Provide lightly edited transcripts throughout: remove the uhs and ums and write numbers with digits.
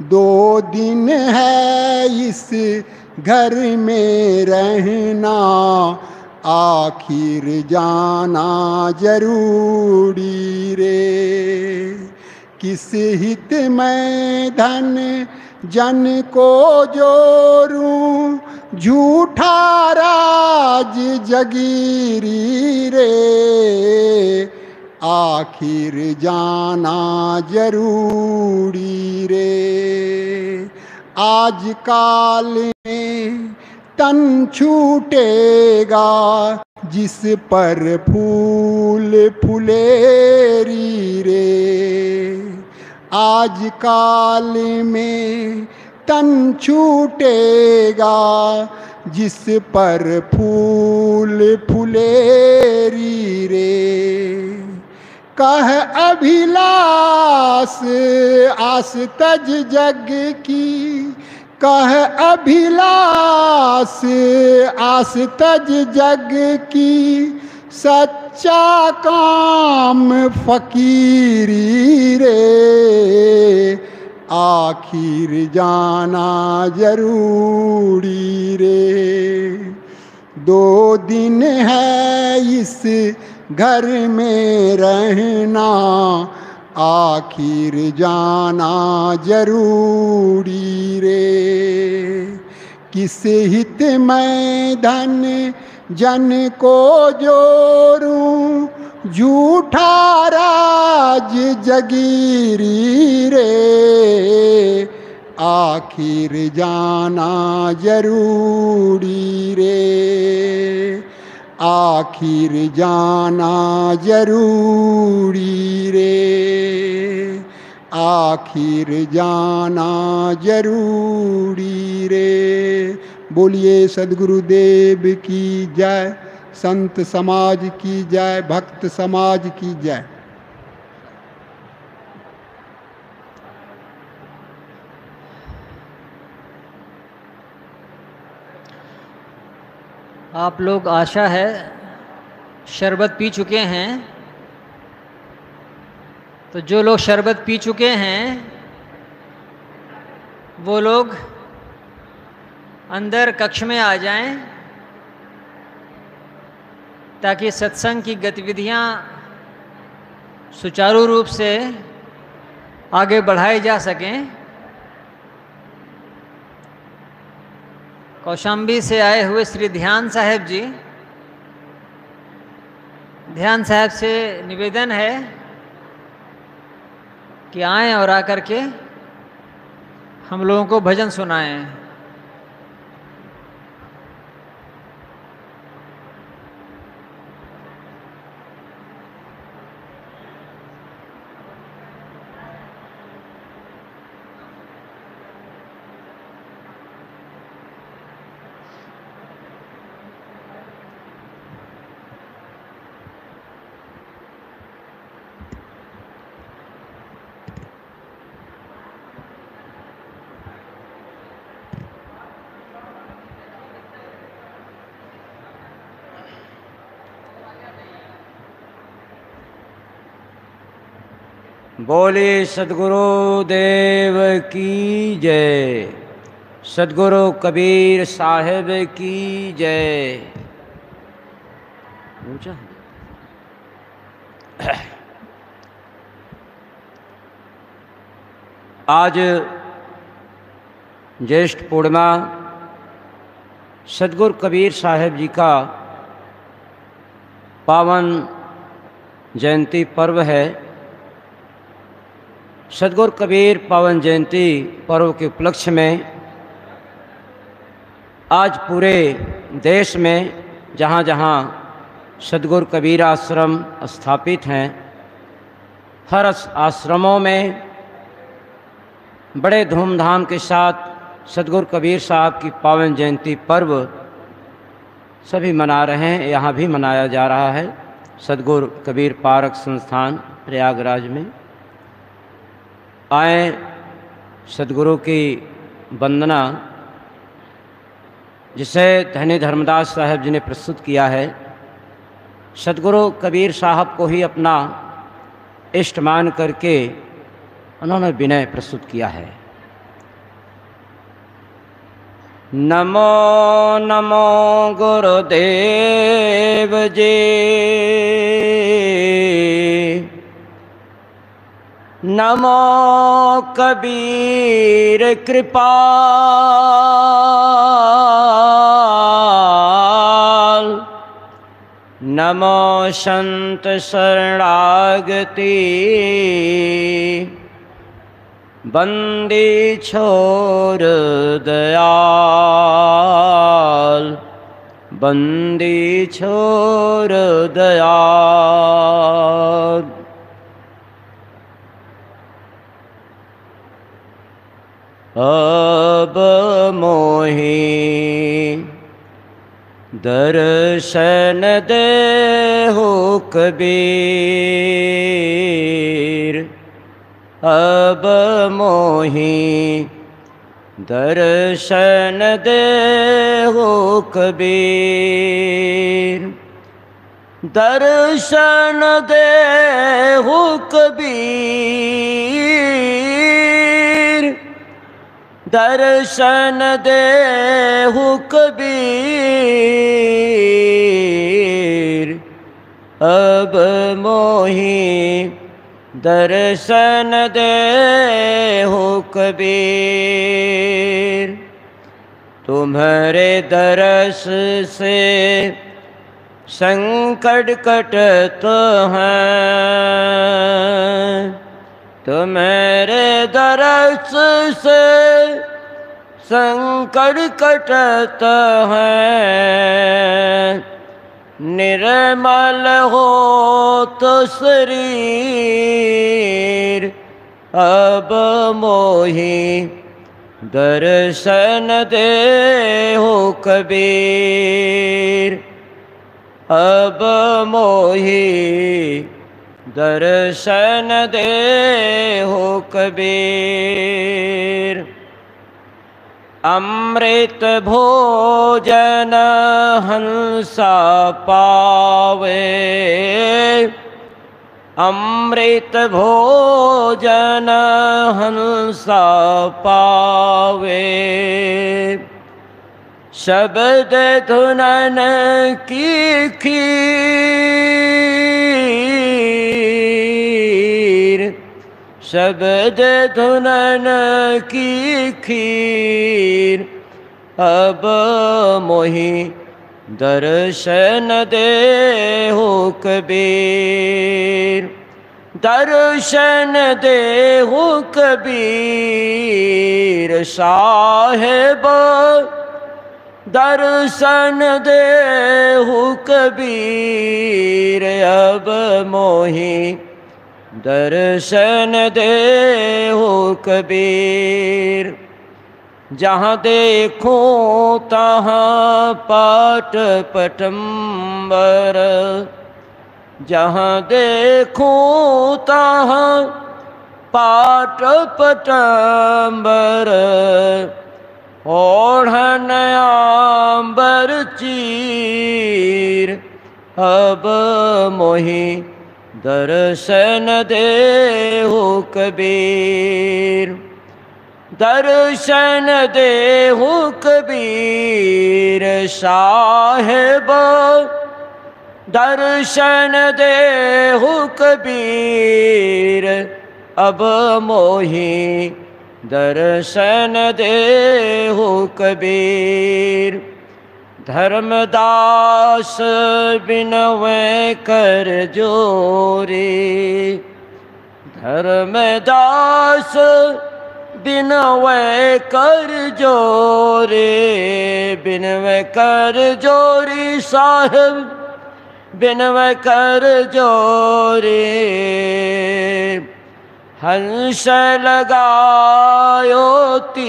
दो दिन है इस घर में रहना, आखिर जाना जरूरी रे। किस हित में धन जन को जोरूं, झूठा राज जगीरी रे, आखिर जाना जरूरी रे। आज काल में तन छूटेगा जिस पर फूल फुलेरी रे, आज काल में तन छूटेगा जिस पर फूल फुलेरी रे। कह अभिलाष आस तज जग की, कह अभिलाष आस तज जग की, सच्चा काम फकीरी रे, आखिर जाना जरूरी रे। दो दिन है इस घर में रहना, आखिर जाना जरूरी रे। किस हित में धन जन को जोरूं, झूठा राज जगीरी रे, आखिर जाना जरूरी रे, आखिर जाना जरूरी रे, आखिर जाना जरूरी रे। बोलिए सद्गुरुदेव की जय, संत समाज की जय, भक्त समाज की जय। आप लोग आशा है शरबत पी चुके हैं, तो जो लोग शरबत पी चुके हैं वो लोग अंदर कक्ष में आ जाएं, ताकि सत्संग की गतिविधियां सुचारू रूप से आगे बढ़ाई जा सकें। कौशाम्बी से आए हुए श्री ध्यान साहब जी, ध्यान साहब से निवेदन है कि आएं और आकर के हम लोगों को भजन सुनाएं। बोले सद्गुरु देव की जय, सद्गुरु कबीर साहिब की जय। आज ज्येष्ठ पूर्णिमा सद्गुरु कबीर साहिब जी का पावन जयंती पर्व है। सद्गुरु कबीर पावन जयंती पर्व के उपलक्ष्य में आज पूरे देश में जहाँ जहाँ सद्गुरु कबीर आश्रम स्थापित हैं, हर आश्रमों में बड़े धूमधाम के साथ सद्गुरु कबीर साहब की पावन जयंती पर्व सभी मना रहे हैं। यहाँ भी मनाया जा रहा है सद्गुरु कबीर पारक संस्थान प्रयागराज में। आए सद्गुरु की वंदना जिसे धनी धर्मदास साहब जी ने प्रस्तुत किया है, सद्गुरु कबीर साहब को ही अपना इष्ट मान करके उन्होंने विनय प्रस्तुत किया है। नमो नमो गुरुदेव जी। नमो कबीर कृपाल। नमो संत शरणागति। बंदी छोर दयाल, बंदी छोर दयाल। अब मोहि दर्शन दे हो कबीर। अब मोहि दर्शन दे हो कबीर। दर्शन दे हो कबीर। दर्शन दे हो कबीर। अब मोहि दर्शन दे हो कबीर। तुम्हारे दरस से संकट कटत हैं। तुम्हारे दरस से संकट कटत हैं। निर्मल हो तो शरीर। अब मोहि दर्शन दे हो कबीर। अब मोहि दर्शन दे हो कबीर। अमृत भोजन हंसा पावे। अमृत भोजन हंसा पावे। शब्द धुनन की खीर। शब्द धुनन की खीर। अब मोहि दर्शन दे हो कबीर। दर्शन दे हो कबीर साहेब। दर्शन दे हो कबीर। अब मोहि दर्शन दे हो कबीर। जहाँ देखूं तहाँ पाट पटंबर। जहाँ देखूं तहाँ पाट पटंबर। ओढ़न आंबर चीर। अब मोहि दर्शन दे हो कबीर। दर्शन दे हो कबीर साहेब। दर्शन दे हो कबीर। अब मोहि दर्शन दे हो कबीर। धर्मदास बिनवै कर जोरे। धर्मदास बिनवै कर जोरे। बिनवै कर जोरी साहिब। बिनवै कर जोरे। हंस लगायो तीर।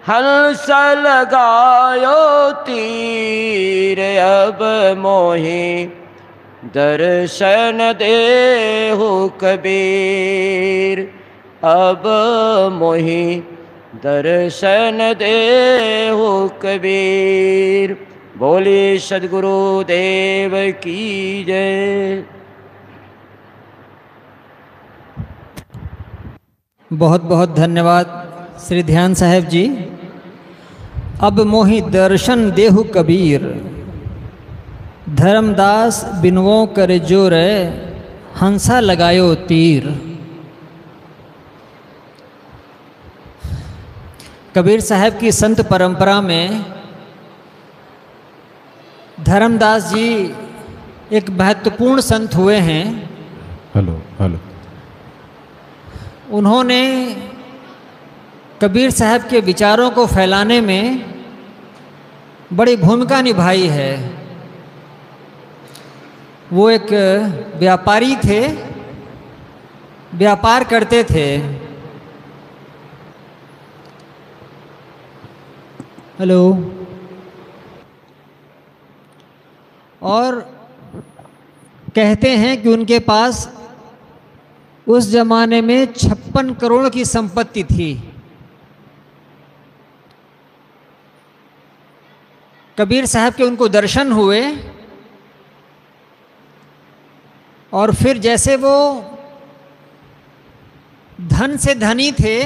हंस लगायो तीर। अब मोहि दर्शन दे हो कबीर। अब मोहि दर्शन दे हो कबीर। बोले सद्गुरु देव की जय। बहुत बहुत धन्यवाद श्री ध्यान साहेब जी। अब मोहि दर्शन देहु कबीर, धर्मदास बिनवों करे जोर, हंसा लगायो तीर। कबीर साहब की संत परंपरा में धर्मदास जी एक महत्वपूर्ण संत हुए हैं। Hello hello. उन्होंने कबीर साहब के विचारों को फैलाने में बड़ी भूमिका निभाई है। वो एक व्यापारी थे, व्यापार करते थे। हेलो। और कहते हैं कि उनके पास उस जमाने में 56 करोड़ की संपत्ति थी। कबीर साहब के उनको दर्शन हुए और फिर जैसे वो धन से धनी थे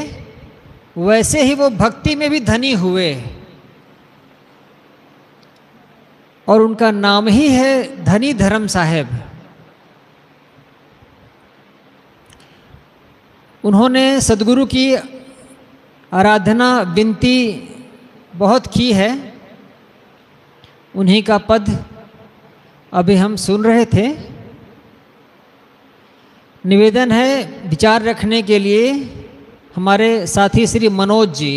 वैसे ही वो भक्ति में भी धनी हुए, और उनका नाम ही है धनी धर्म साहेब। उन्होंने सद्गुरु की आराधना विनती बहुत की है। उन्हीं का पद अभी हम सुन रहे थे। निवेदन है विचार रखने के लिए हमारे साथी श्री मनोज जी।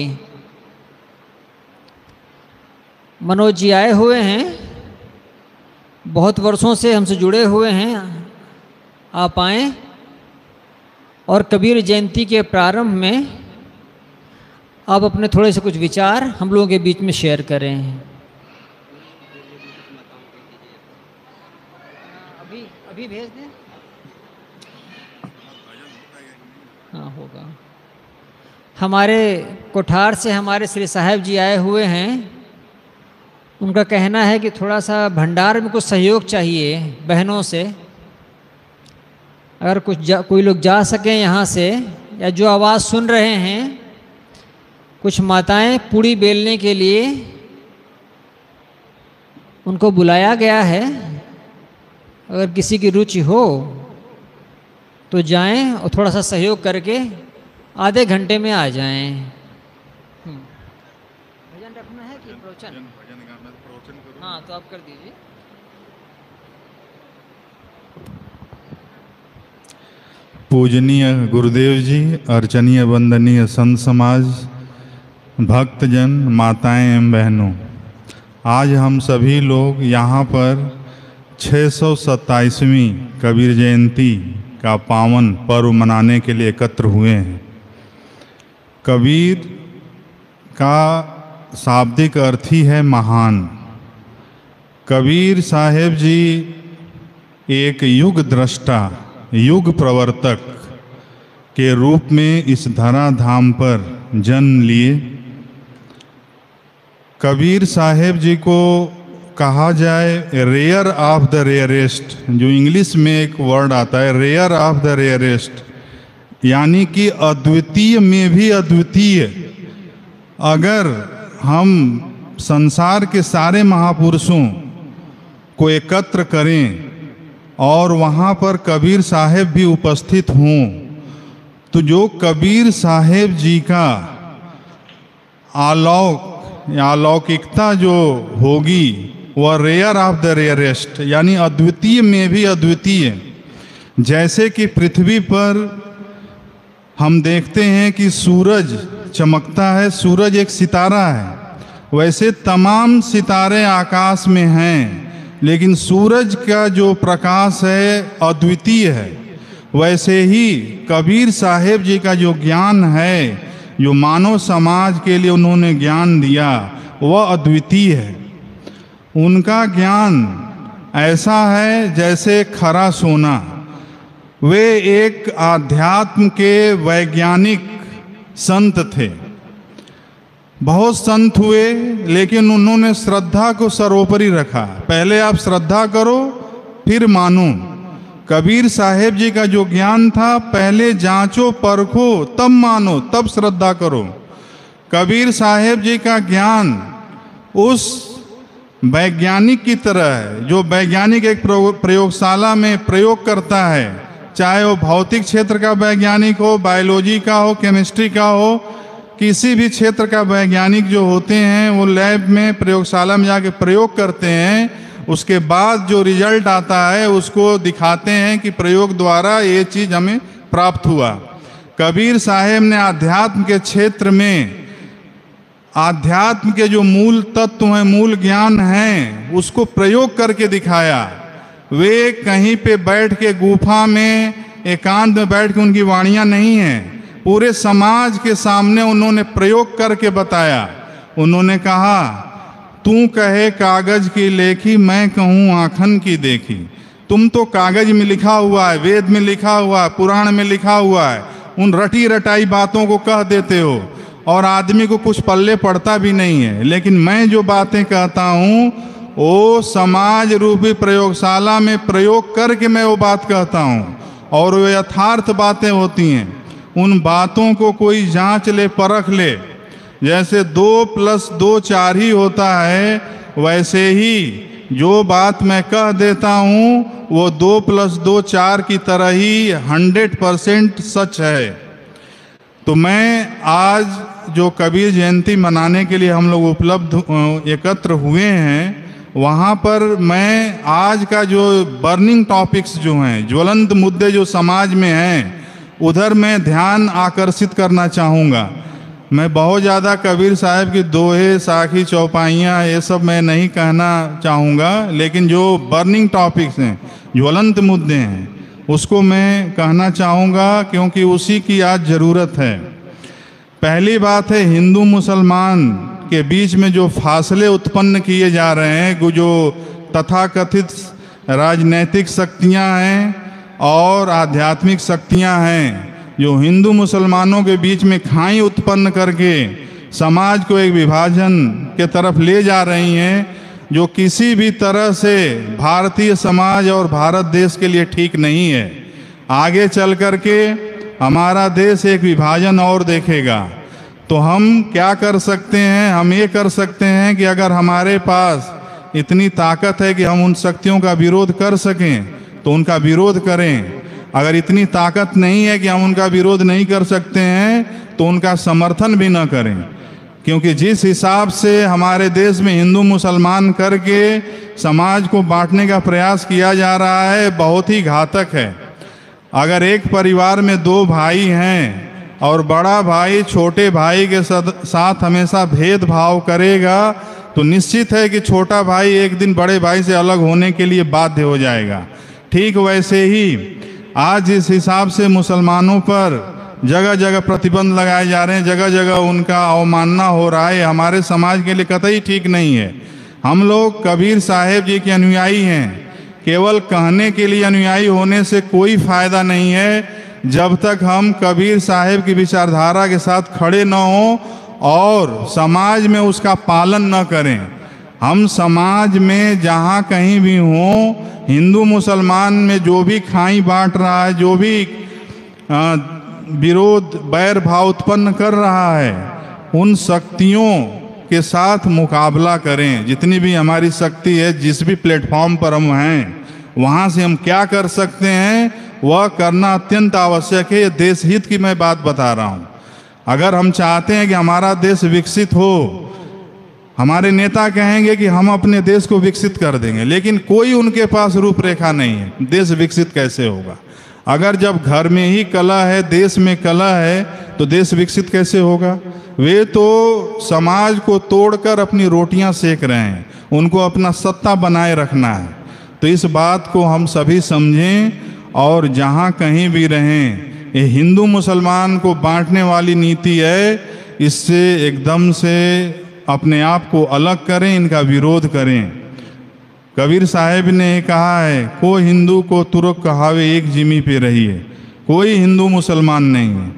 मनोज जी आए हुए हैं, बहुत वर्षों से हमसे जुड़े हुए हैं। आप आएँ और कबीर जयंती के प्रारंभ में आप अपने थोड़े से कुछ विचार हम लोगों के बीच में शेयर करें। अभी भेज दें। हाँ होगा। हमारे कोठार से हमारे श्री साहब जी आए हुए हैं। उनका कहना है कि थोड़ा सा भंडार में कुछ सहयोग चाहिए बहनों से। अगर कोई लोग जा सकें यहाँ से, या जो आवाज़ सुन रहे हैं, कुछ माताएं पूड़ी बेलने के लिए उनको बुलाया गया है। अगर किसी की रुचि हो तो जाएं और थोड़ा सा सहयोग करके आधे घंटे में आ जाएं। भजन रखना है कि प्रवचन? हाँ तो आप कर दीजिए। पूजनीय गुरुदेव जी, अर्चनीय वंदनीय संत समाज, भक्तजन, माताएं एवं बहनों, आज हम सभी लोग यहाँ पर 627वीं कबीर जयंती का पावन पर्व मनाने के लिए एकत्र हुए हैं। कबीर का शाब्दिक अर्थ ही है महान। कबीर साहेब जी एक युग दृष्टा, युग प्रवर्तक के रूप में इस धराधाम पर जन्म लिए। कबीर साहेब जी को कहा जाए रेयर ऑफ द रेयरेस्ट, जो इंग्लिश में एक वर्ड आता है रेयर ऑफ द रेयरेस्ट, यानी कि अद्वितीय में भी अद्वितीय। अगर हम संसार के सारे महापुरुषों को एकत्र करें और वहाँ पर कबीर साहेब भी उपस्थित हों, तो जो कबीर साहेब जी का अलौकिकता जो होगी वह रेयर ऑफ द रेयरेस्ट, यानी अद्वितीय में भी अद्वितीय। जैसे कि पृथ्वी पर हम देखते हैं कि सूरज चमकता है, सूरज एक सितारा है, वैसे तमाम सितारे आकाश में हैं, लेकिन सूरज का जो प्रकाश है अद्वितीय है। वैसे ही कबीर साहेब जी का जो ज्ञान है, जो मानव समाज के लिए उन्होंने ज्ञान दिया, वह अद्वितीय है। उनका ज्ञान ऐसा है जैसे खरा सोना। वे एक आध्यात्म के वैज्ञानिक संत थे। बहुत संत हुए, लेकिन उन्होंने श्रद्धा को सर्वोपरि रखा। पहले आप श्रद्धा करो फिर मानो। कबीर साहेब जी का जो ज्ञान था, पहले जांचो परखो तब मानो, तब श्रद्धा करो। कबीर साहेब जी का ज्ञान उस वैज्ञानिक की तरह है, जो वैज्ञानिक एक प्रयोगशाला में प्रयोग करता है, चाहे वो भौतिक क्षेत्र का वैज्ञानिक हो, बायोलॉजी का हो, केमिस्ट्री का हो, किसी भी क्षेत्र का वैज्ञानिक जो होते हैं वो लैब में प्रयोगशाला में जाके प्रयोग करते हैं। उसके बाद जो रिजल्ट आता है उसको दिखाते हैं कि प्रयोग द्वारा ये चीज़ हमें प्राप्त हुआ। कबीर साहेब ने अध्यात्म के क्षेत्र में आध्यात्म के जो मूल तत्व हैं, मूल ज्ञान हैं, उसको प्रयोग करके दिखाया। वे कहीं पे बैठ के गुफा में एकांत में बैठ के उनकी वाणियाँ नहीं हैं, पूरे समाज के सामने उन्होंने प्रयोग करके बताया। उन्होंने कहा, तू कहे कागज की लेखी, मैं कहूँ आँखन की देखी। तुम तो कागज में लिखा हुआ है, वेद में लिखा हुआ है, पुराण में लिखा हुआ है, उन रटी रटाई बातों को कह देते हो और आदमी को कुछ पल्ले पड़ता भी नहीं है। लेकिन मैं जो बातें कहता हूँ वो समाज रूपी प्रयोगशाला में प्रयोग करके मैं वो बात कहता हूँ और वो यथार्थ बातें होती हैं। उन बातों को कोई जांच ले, परख ले। जैसे 2 + 2 4 ही होता है, वैसे ही जो बात मैं कह देता हूँ वो 2 + 2 4 की तरह ही 100% सच है। तो मैं आज जो कबीर जयंती मनाने के लिए हम लोग एकत्र हुए हैं, वहाँ पर मैं आज का जो बर्निंग टॉपिक्स जो हैं, ज्वलंत मुद्दे जो समाज में हैं, उधर मैं ध्यान आकर्षित करना चाहूँगा। मैं बहुत ज़्यादा कबीर साहब की दोहे, साखी, चौपाइयाँ ये सब मैं नहीं कहना चाहूँगा, लेकिन जो बर्निंग टॉपिक्स हैं, ज्वलंत मुद्दे हैं, उसको मैं कहना चाहूँगा क्योंकि उसी की आज ज़रूरत है। पहली बात है, हिंदू मुसलमान के बीच में जो फासले उत्पन्न किए जा रहे हैं, जो तथाकथित राजनैतिक शक्तियाँ हैं और आध्यात्मिक शक्तियां हैं, जो हिंदू मुसलमानों के बीच में खाई उत्पन्न करके समाज को एक विभाजन के तरफ ले जा रही हैं, जो किसी भी तरह से भारतीय समाज और भारत देश के लिए ठीक नहीं है। आगे चल करके हमारा देश एक विभाजन और देखेगा। तो हम क्या कर सकते हैं? हम ये कर सकते हैं कि अगर हमारे पास इतनी ताकत है कि हम उन शक्तियों का विरोध कर सकें तो उनका विरोध करें। अगर इतनी ताकत नहीं है कि हम उनका विरोध नहीं कर सकते हैं तो उनका समर्थन भी न करें, क्योंकि जिस हिसाब से हमारे देश में हिंदू मुसलमान करके समाज को बांटने का प्रयास किया जा रहा है, बहुत ही घातक है। अगर एक परिवार में 2 भाई हैं और बड़ा भाई छोटे भाई के साथ हमेशा भेदभाव करेगा तो निश्चित है कि छोटा भाई एक दिन बड़े भाई से अलग होने के लिए बाध्य हो जाएगा। ठीक वैसे ही आज जिस हिसाब से मुसलमानों पर जगह जगह प्रतिबंध लगाए जा रहे हैं, जगह जगह उनका अवमानना हो रहा है, हमारे समाज के लिए कतई ठीक नहीं है। हम लोग कबीर साहेब जी के अनुयायी हैं। केवल कहने के लिए अनुयायी होने से कोई फायदा नहीं है जब तक हम कबीर साहेब की विचारधारा के साथ खड़े न हों और समाज में उसका पालन न करें। हम समाज में जहाँ कहीं भी हों, हिंदू मुसलमान में जो भी खाई बांट रहा है, जो भी विरोध बैर भाव उत्पन्न कर रहा है, उन शक्तियों के साथ मुकाबला करें। जितनी भी हमारी शक्ति है, जिस भी प्लेटफॉर्म पर हम हैं, वहाँ से हम क्या कर सकते हैं वह करना अत्यंत आवश्यक है। ये देश हित की मैं बात बता रहा हूँ। अगर हम चाहते हैं कि हमारा देश विकसित हो, हमारे नेता कहेंगे कि हम अपने देश को विकसित कर देंगे, लेकिन कोई उनके पास रूपरेखा नहीं है। देश विकसित कैसे होगा? अगर जब घर में ही कला है, देश में कला है, तो देश विकसित कैसे होगा? वे तो समाज को तोड़कर अपनी रोटियां सेक रहे हैं, उनको अपना सत्ता बनाए रखना है। तो इस बात को हम सभी समझें और जहाँ कहीं भी रहें, ये हिंदू मुसलमान को बांटने वाली नीति है, इससे एकदम से अपने आप को अलग करें, इनका विरोध करें। कबीर साहब ने कहा है, को हिंदू को तुर्क कहावे एक जिमी पे रहिए। कोई हिंदू मुसलमान नहीं है,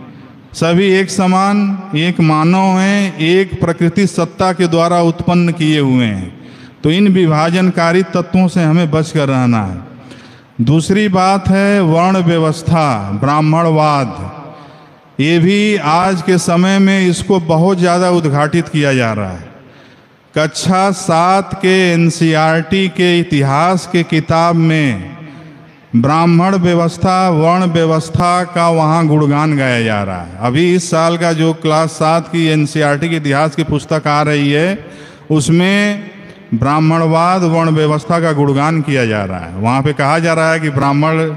सभी एक समान, एक मानव हैं, एक प्रकृति सत्ता के द्वारा उत्पन्न किए हुए हैं। तो इन विभाजनकारी तत्वों से हमें बचकर रहना है। दूसरी बात है वर्ण व्यवस्था, ब्राह्मणवाद। ये भी आज के समय में इसको बहुत ज़्यादा उद्घाटित किया जा रहा है। कक्षा 7 के एनसीईआरटी के इतिहास के किताब में ब्राह्मण व्यवस्था, वर्ण व्यवस्था का वहाँ गुणगान गाया जा रहा है। अभी इस साल का जो क्लास 7 की एनसीईआरटी के इतिहास की पुस्तक आ रही है, उसमें ब्राह्मणवाद, वर्ण व्यवस्था का गुणगान किया जा रहा है। वहाँ पे कहा जा रहा है कि ब्राह्मण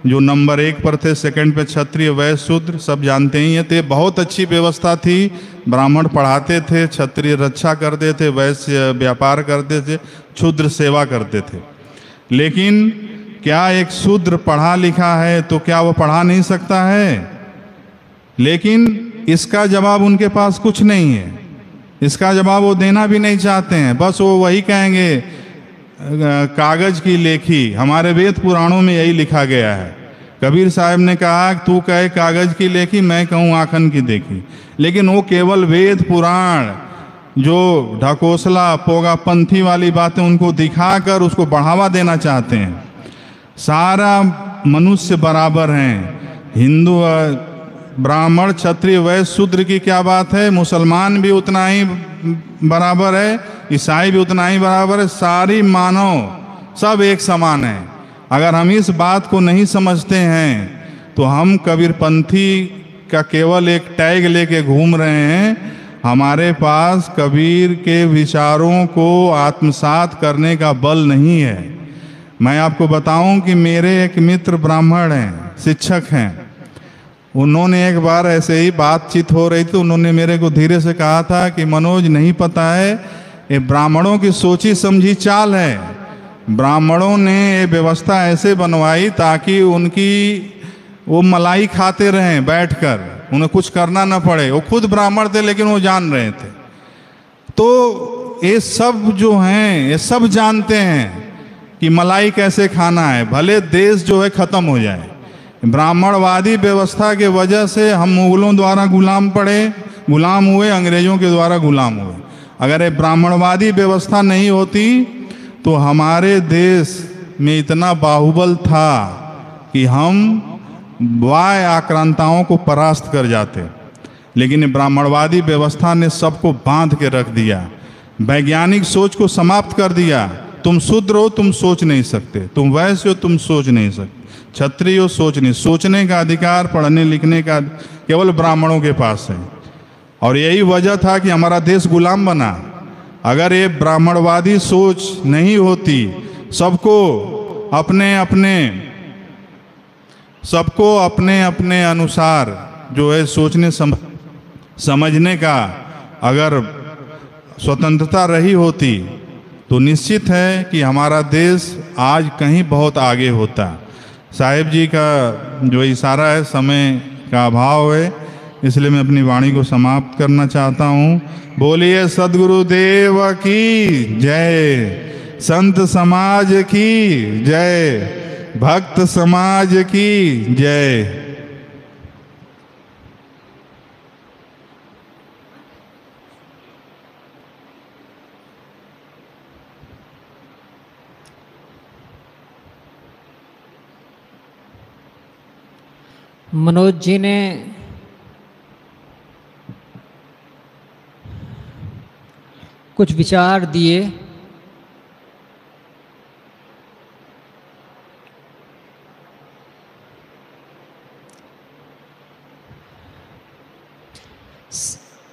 जो नंबर 1 पर थे, सेकंड पे क्षत्रिय, वैश्य, शूद्र, सब जानते ही हैं। तो बहुत अच्छी व्यवस्था थी। ब्राह्मण पढ़ाते थे, क्षत्रिय रक्षा करते थे, वैश्य व्यापार करते थे, शूद्र सेवा करते थे। लेकिन क्या एक शूद्र पढ़ा लिखा है तो क्या वो पढ़ा नहीं सकता है? लेकिन इसका जवाब उनके पास कुछ नहीं है। इसका जवाब वो देना भी नहीं चाहते हैं। बस वो वही कहेंगे, कागज की लेखी। हमारे वेद पुराणों में यही लिखा गया है। कबीर साहब ने कहा तू कहे कागज की लेखी, मैं कहूँ आँखन की देखी। लेकिन वो केवल वेद पुराण, जो ढकोसला पोगापंथी वाली बातें, उनको दिखाकर उसको बढ़ावा देना चाहते हैं। सारा मनुष्य बराबर हैं। हिंदू, ब्राह्मण, क्षत्रिय, वैश्य, शूद्र की क्या बात है? मुसलमान भी उतना ही बराबर है, ईसाई भी उतना ही बराबर है। सारी मानव सब एक समान है। अगर हम इस बात को नहीं समझते हैं तो हम कबीरपंथी का केवल एक टैग लेके घूम रहे हैं। हमारे पास कबीर के विचारों को आत्मसात करने का बल नहीं है। मैं आपको बताऊं कि मेरे एक मित्र ब्राह्मण हैं, शिक्षक हैं। उन्होंने एक बार ऐसे ही बातचीत हो रही थी, उन्होंने मेरे को धीरे से कहा था कि मनोज, नहीं पता है, ये ब्राह्मणों की सोची समझी चाल है। ब्राह्मणों ने ये व्यवस्था ऐसे बनवाई ताकि उनकी वो मलाई खाते रहें बैठकर, उन्हें कुछ करना न पड़े। वो खुद ब्राह्मण थे लेकिन वो जान रहे थे। तो ये सब जो हैं, ये सब जानते हैं कि मलाई कैसे खाना है, भले देश जो है ख़त्म हो जाए। ब्राह्मणवादी व्यवस्था के वजह से हम मुगलों द्वारा गुलाम हुए, अंग्रेजों के द्वारा गुलाम हुए। अगर ये ब्राह्मणवादी व्यवस्था नहीं होती तो हमारे देश में इतना बाहुबल था कि हम वाय आक्रांताओं को परास्त कर जाते। लेकिन ब्राह्मणवादी व्यवस्था ने सबको बांध के रख दिया, वैज्ञानिक सोच को समाप्त कर दिया। तुम शूद्र हो, तुम सोच नहीं सकते, तुम वैश्य हो, तुम सोच नहीं सकते, क्षत्रिय हो, सोच नहीं। सोचने का अधिकार, पढ़ने लिखने का केवल ब्राह्मणों के पास है। और यही वजह था कि हमारा देश गुलाम बना। अगर ये ब्राह्मणवादी सोच नहीं होती, सबको अपने अपने अनुसार जो है सोचने समझने का अगर स्वतंत्रता रही होती तो निश्चित है कि हमारा देश आज कहीं बहुत आगे होता। साहिब जी का जो इशारा है, समय का अभाव है, इसलिए मैं अपनी वाणी को समाप्त करना चाहता हूँ। बोलिए सद्गुरुदेव की जय, संत समाज की जय, भक्त समाज की जय। मनोज जी ने कुछ विचार दिए।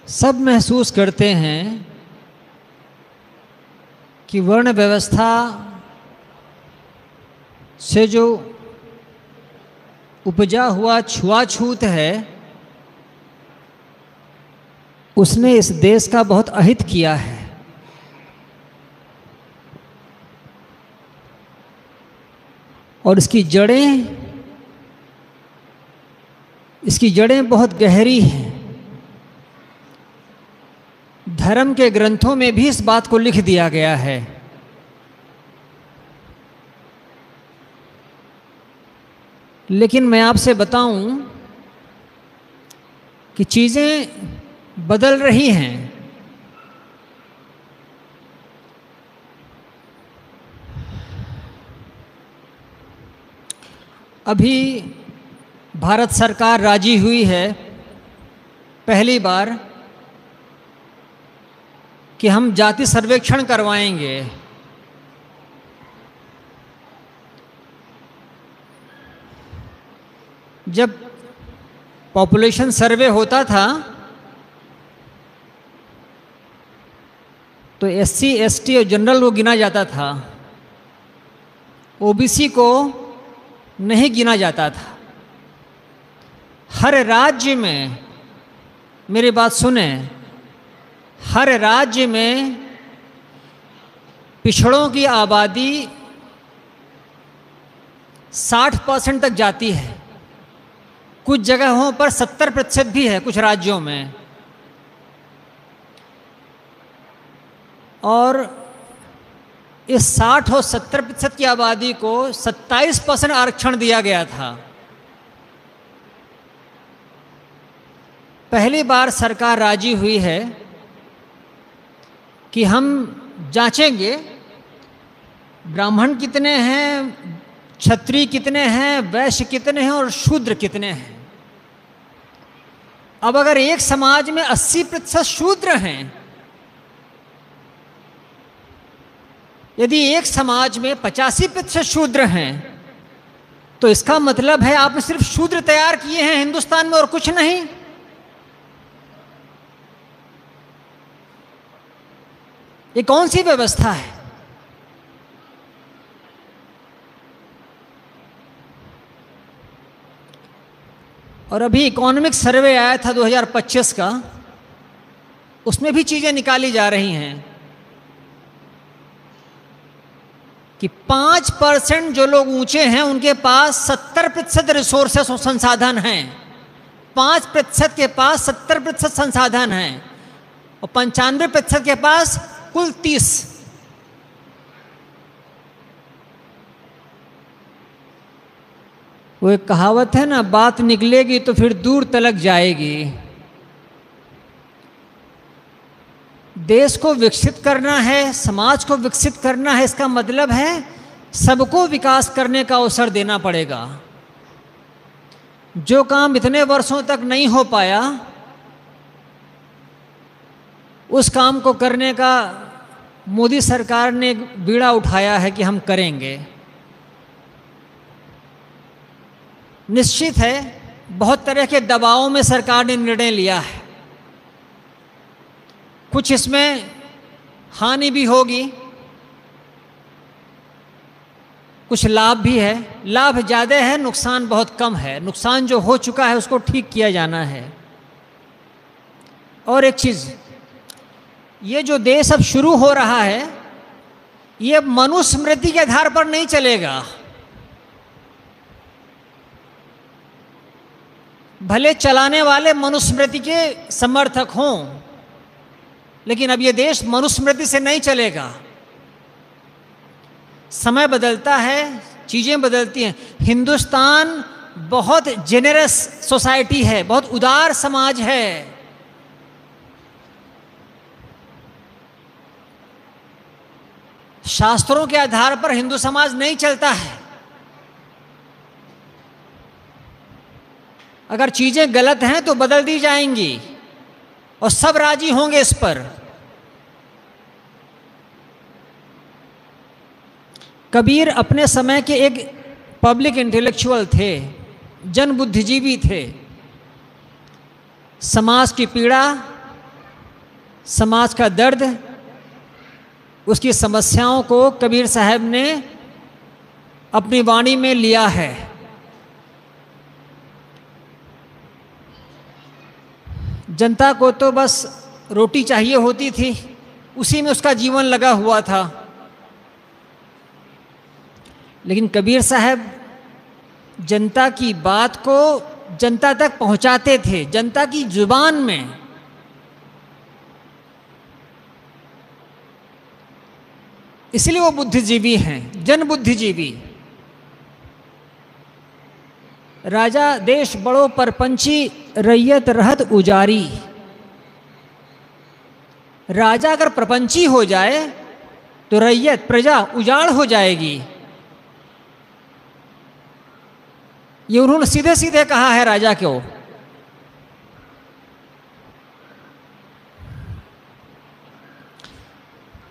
सब महसूस करते हैं कि वर्ण व्यवस्था से जो उपजा हुआ छुआछूत है, उसने इस देश का बहुत अहित किया है। और इसकी जड़ें बहुत गहरी हैं। धर्म के ग्रंथों में भी इस बात को लिख दिया गया है। लेकिन मैं आपसे बताऊं कि चीज़ें बदल रही हैं। अभी भारत सरकार राजी हुई है पहली बार कि हम जाति सर्वेक्षण करवाएंगे। जब पॉपुलेशन सर्वे होता था तो SC ST और जनरल को गिना जाता था, OBC को नहीं गिना जाता था। हर राज्य में, मेरी बात सुने, हर राज्य में पिछड़ों की आबादी 60% तक जाती है, कुछ जगहों पर 70% भी है, कुछ राज्यों में। और इस 60 और 70% की आबादी को 27% आरक्षण दिया गया था। पहली बार सरकार राजी हुई है कि हम जांचेंगे ब्राह्मण कितने हैं, क्षत्रिय कितने हैं, वैश्य कितने हैं और शूद्र कितने हैं। अब अगर एक समाज में 80% शूद्र हैं, यदि एक समाज में 85% शूद्र हैं, तो इसका मतलब है आपने सिर्फ शूद्र तैयार किए हैं हिंदुस्तान में और कुछ नहीं। ये कौन सी व्यवस्था है? और अभी इकोनॉमिक सर्वे आया था 2025 का, उसमें भी चीजें निकाली जा रही हैं कि 5% जो लोग ऊंचे हैं उनके पास 70% रिसोर्सेस और संसाधन हैं, 5% के पास 70% संसाधन हैं और 95% के पास कुल 30। वो एक कहावत है ना, बात निकलेगी तो फिर दूर तलक जाएगी। देश को विकसित करना है, समाज को विकसित करना है, इसका मतलब है सबको विकास करने का अवसर देना पड़ेगा। जो काम इतने वर्षों तक नहीं हो पाया, उस काम को करने का मोदी सरकार ने बीड़ा उठाया है कि हम करेंगे। निश्चित है बहुत तरह के दबावों में सरकार ने निर्णय लिया है, कुछ इसमें हानि भी होगी, कुछ लाभ भी है। लाभ ज़्यादा है, नुकसान बहुत कम है। नुकसान जो हो चुका है उसको ठीक किया जाना है। और एक चीज़, ये जो देश अब शुरू हो रहा है, ये मनुस्मृति के आधार पर नहीं चलेगा। भले चलाने वाले मनुस्मृति के समर्थक हों, लेकिन अब ये देश मनुस्मृति से नहीं चलेगा। समय बदलता है, चीज़ें बदलती हैं। हिंदुस्तान बहुत जेनरस सोसाइटी है, बहुत उदार समाज है। शास्त्रों के आधार पर हिंदू समाज नहीं चलता है। अगर चीज़ें गलत हैं तो बदल दी जाएंगी और सब राजी होंगे इस पर। कबीर अपने समय के एक पब्लिक इंटेलेक्चुअल थे, जन बुद्धिजीवी थे। समाज की पीड़ा, समाज का दर्द, उसकी समस्याओं को कबीर साहब ने अपनी वाणी में लिया है। जनता को तो बस रोटी चाहिए होती थी, उसी में उसका जीवन लगा हुआ था। लेकिन कबीर साहब जनता की बात को जनता तक पहुंचाते थे, जनता की जुबान में। इसलिए वो बुद्धिजीवी हैं, जन बुद्धिजीवी। राजा देश बड़ो परपंची, रैयत रहत उजारी। राजा अगर प्रपंची हो जाए तो रैयत प्रजा उजाड़ हो जाएगी। ये उन्होंने सीधे सीधे कहा है राजा को।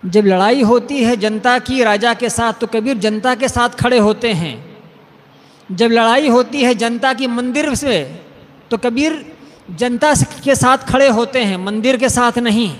जब लड़ाई होती है जनता की राजा के साथ तो कबीर जनता के साथ खड़े होते हैं। जब लड़ाई होती है जनता की मंदिर से तो कबीर जनता के साथ खड़े होते हैं, मंदिर के साथ नहीं।